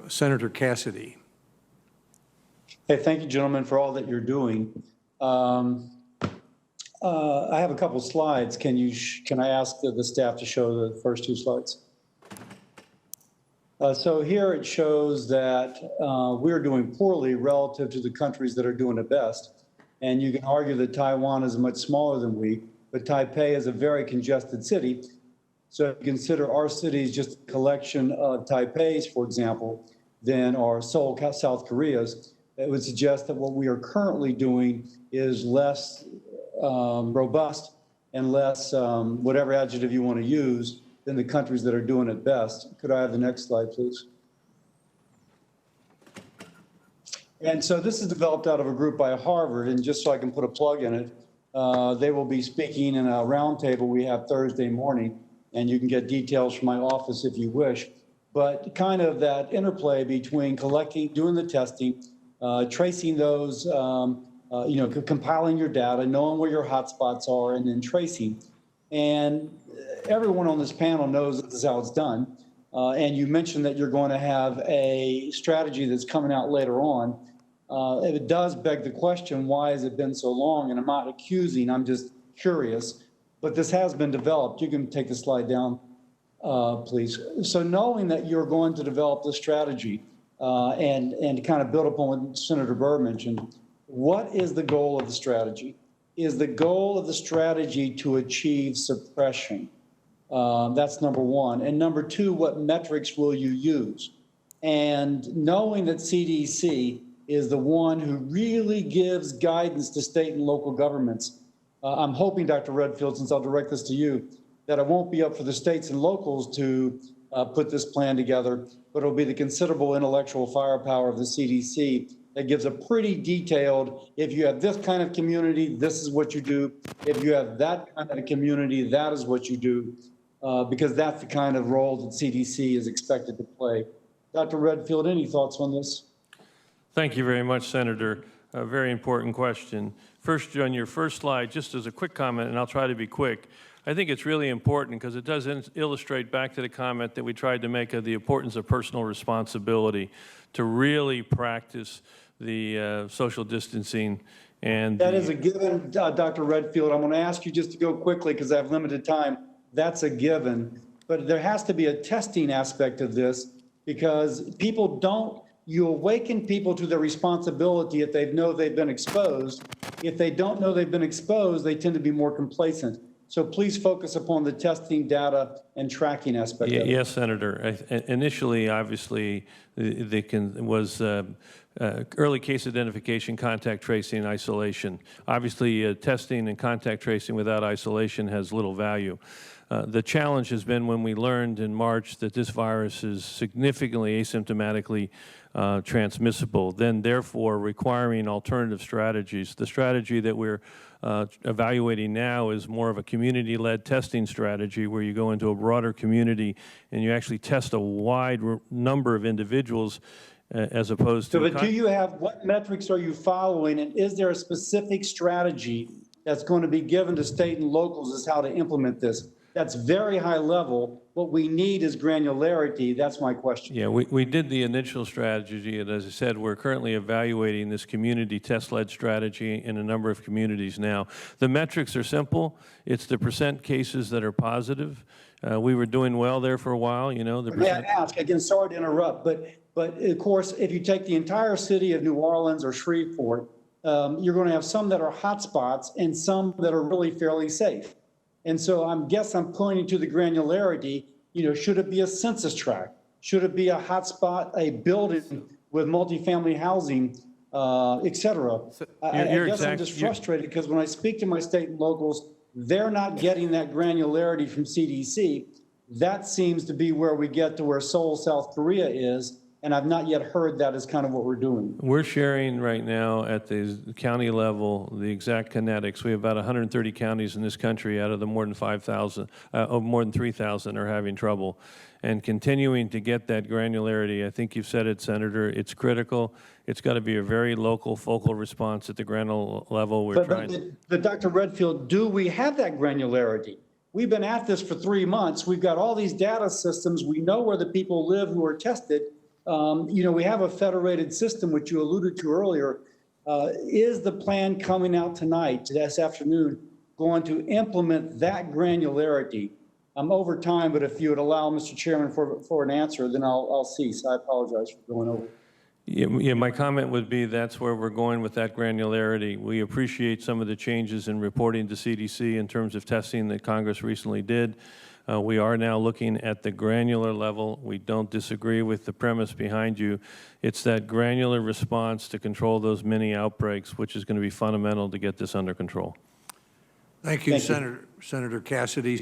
Senator Cassidy. Hey, thank you, gentlemen, for all that you're doing. I have a couple slides. Can I ask the staff to show the first two slides? So here it shows that we're doing poorly relative to the countries that are doing it best. And you can argue that Taiwan is much smaller than we, but Taipei is a very congested city. So if you consider our cities just a collection of Taipei's, for example, then our Seoul, South Korea's, it would suggest that what we are currently doing is less robust and less, whatever adjective you want to use, than the countries that are doing it best. Could I have the next slide, please? And so this is developed out of a group by Harvard, and just so I can put a plug in it, they will be speaking in a roundtable we have Thursday morning, and you can get details from my office if you wish. But kind of that interplay between collecting, doing the testing, tracing those, compiling your data, knowing where your hotspots are, and then tracing. And everyone on this panel knows that this is how it's done. And you mentioned that you're going to have a strategy that's coming out later on. It does beg the question, why has it been so long? And I'm not accusing, I'm just curious. But this has been developed. You can take the slide down, please. So knowing that you're going to develop this strategy and kind of build upon what Senator Burr mentioned, what is the goal of the strategy? Is the goal of the strategy to achieve suppression? That's number one. And number two, what metrics will you use? And knowing that CDC is the one who really gives guidance to state and local governments, I'm hoping, Dr. Redfield, since I'll direct this to you, that it won't be up for the states and locals to put this plan together, but it'll be the considerable intellectual firepower of the CDC that gives a pretty detailed, if you have this kind of community, this is what you do. If you have that kind of community, that is what you do, because that's the kind of role that CDC is expected to play. Dr. Redfield, any thoughts on this? Thank you very much, Senator. A very important question. First, on your first slide, just as a quick comment, and I'll try to be quick, I think it's really important because it does illustrate back to the comment that we tried to make of the importance of personal responsibility to really practice the social distancing. And that is a given, Dr. Redfield. I'm going to ask you just to go quickly because I have limited time. That's a given. But there has to be a testing aspect of this because people don't, you awaken people to their responsibility if they know they've been exposed. If they don't know they've been exposed, they tend to be more complacent. So please focus upon the testing data and tracking aspect of it. Yes, Senator. Initially, obviously, was early case identification, contact tracing, isolation. Obviously, testing and contact tracing without isolation has little value. The challenge has been when we learned in March that this virus is significantly asymptomatically transmissible, then therefore requiring alternative strategies. The strategy that we're evaluating now is more of a community-led testing strategy where you go into a broader community and you actually test a wide number of individuals as opposed to... So, but do you have, what metrics are you following, and is there a specific strategy that's going to be given to state and locals as how to implement this? That's very high level. What we need is granularity. That's my question. Yeah, we did the initial strategy, and as I said, we're currently evaluating this community test-led strategy in a number of communities now. The metrics are simple. It's the % cases that are positive. We were doing well there for a while, you know. May I ask, again, sorry to interrupt, but of course, if you take the entire city of New Orleans or Shreveport, you're going to have some that are hotspots and some that are really fairly safe. And so I'm pointing to the granularity. You know, should it be a census tract? Should it be a hotspot, a building with multifamily housing, et cetera? I guess I'm just frustrated because when I speak to my state and locals, they're not getting that granularity from CDC. That seems to be where we get to where Seoul, South Korea is. And I've not yet heard that as kind of what we're doing. We're sharing right now at the county level the exact kinetics. We have about 130 counties in this country out of the more than 5,000, more than 3,000 are having trouble. And continuing to get that granularity, I think you've said it, Senator, it's critical. It's got to be a very local, focal response at the granular level. But Dr. Redfield, do we have that granularity? We've been at this for 3 months. We've got all these data systems. We know where the people live who are tested. We have a federated system, which you alluded to earlier. Is the plan coming out tonight, this afternoon, going to implement that granularity? I'm over time, but if you would allow, Mr. Chairman, for an answer, then I'll cease. I apologize for going over. Yeah, my comment would be that's where we're going with that granularity. We appreciate some of the changes in reporting to CDC in terms of testing that Congress recently did. We are now looking at the granular level. We don't disagree with the premise behind you. It's that granular response to control those mini outbreaks, which is going to be fundamental to get this under control. Thank you, Thank you. Senator Cassidy.